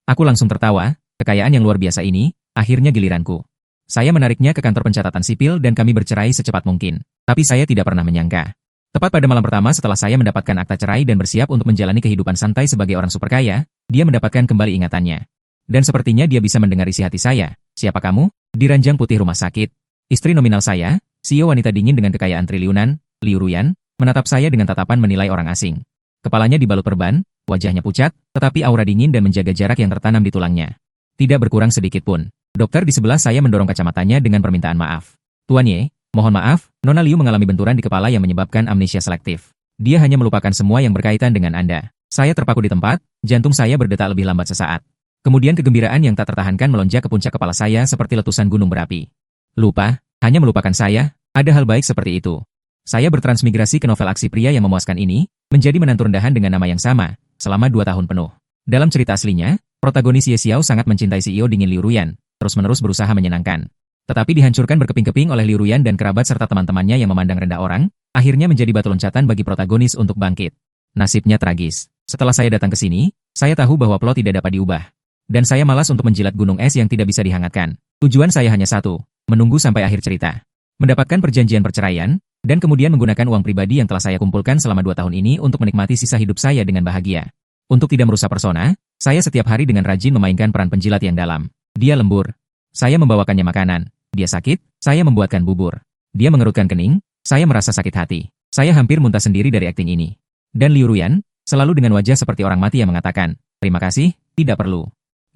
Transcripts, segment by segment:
Aku langsung tertawa, kekayaan yang luar biasa ini, akhirnya giliranku. Saya menariknya ke kantor pencatatan sipil dan kami bercerai secepat mungkin. Tapi saya tidak pernah menyangka. Tepat pada malam pertama setelah saya mendapatkan akta cerai dan bersiap untuk menjalani kehidupan santai sebagai orang super kaya, dia mendapatkan kembali ingatannya. Dan sepertinya dia bisa mendengar isi hati saya. Siapa kamu? Di ranjang putih rumah sakit. Istri nominal saya, CEO wanita dingin dengan kekayaan triliunan, Liu Ruyan, menatap saya dengan tatapan menilai orang asing. Kepalanya dibalut perban, wajahnya pucat, tetapi aura dingin dan menjaga jarak yang tertanam di tulangnya. Tidak berkurang sedikit pun. Dokter di sebelah saya mendorong kacamatanya dengan permintaan maaf. Tuan Ye, mohon maaf, Nona Liu mengalami benturan di kepala yang menyebabkan amnesia selektif. Dia hanya melupakan semua yang berkaitan dengan Anda. Saya terpaku di tempat, jantung saya berdetak lebih lambat sesaat. Kemudian kegembiraan yang tak tertahankan melonjak ke puncak kepala saya seperti letusan gunung berapi. Lupa, hanya melupakan saya, ada hal baik seperti itu. Saya bertransmigrasi ke novel aksi pria yang memuaskan ini, menjadi menantu rendahan dengan nama yang sama, selama 2 tahun penuh. Dalam cerita aslinya, protagonis Ye Xiao sangat mencintai CEO dingin Liu Ruyan, terus-menerus berusaha menyenangkan. Tetapi dihancurkan berkeping-keping oleh Liu Ruyan dan kerabat serta teman-temannya yang memandang rendah orang, akhirnya menjadi batu loncatan bagi protagonis untuk bangkit. Nasibnya tragis. Setelah saya datang ke sini, saya tahu bahwa plot tidak dapat diubah. Dan saya malas untuk menjilat gunung es yang tidak bisa dihangatkan. Tujuan saya hanya satu, menunggu sampai akhir cerita. Mendapatkan perjanjian perceraian, dan kemudian menggunakan uang pribadi yang telah saya kumpulkan selama 2 tahun ini untuk menikmati sisa hidup saya dengan bahagia. Untuk tidak merusak persona, saya setiap hari dengan rajin memainkan peran penjilat yang dalam. Dia lembur. Saya membawakannya makanan. Dia sakit, saya membuatkan bubur. Dia mengerutkan kening, saya merasa sakit hati. Saya hampir muntah sendiri dari akting ini. Dan Liu Ruyan, selalu dengan wajah seperti orang mati yang mengatakan, terima kasih, tidak perlu.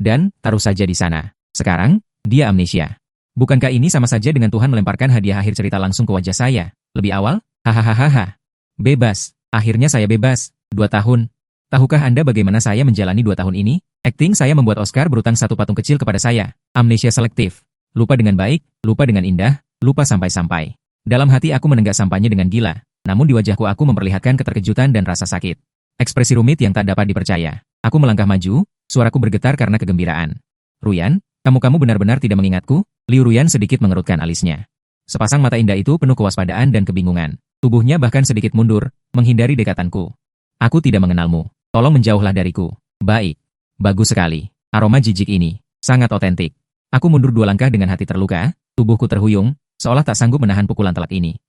Dan, taruh saja di sana. Sekarang, dia amnesia. Bukankah ini sama saja dengan Tuhan melemparkan hadiah akhir cerita langsung ke wajah saya? Lebih awal? Hahaha. Bebas. Akhirnya saya bebas. 2 tahun. Tahukah Anda bagaimana saya menjalani 2 tahun ini? Akting saya membuat Oscar berutang satu patung kecil kepada saya. Amnesia selektif. Lupa dengan baik, lupa dengan indah, lupa sampai-sampai. Dalam hati aku menenggak sampahnya dengan gila. Namun di wajahku aku memperlihatkan keterkejutan dan rasa sakit. Ekspresi rumit yang tak dapat dipercaya. Aku melangkah maju, suaraku bergetar karena kegembiraan. Ruyan, kamu benar-benar tidak mengingatku? Liu Ruyan sedikit mengerutkan alisnya. Sepasang mata indah itu penuh kewaspadaan dan kebingungan. Tubuhnya bahkan sedikit mundur, menghindari dekatanku. Aku tidak mengenalmu. Tolong menjauhlah dariku. Baik. Bagus sekali. Aroma jijik ini. Sangat otentik. Aku mundur 2 langkah dengan hati terluka, tubuhku terhuyung, seolah tak sanggup menahan pukulan telak ini.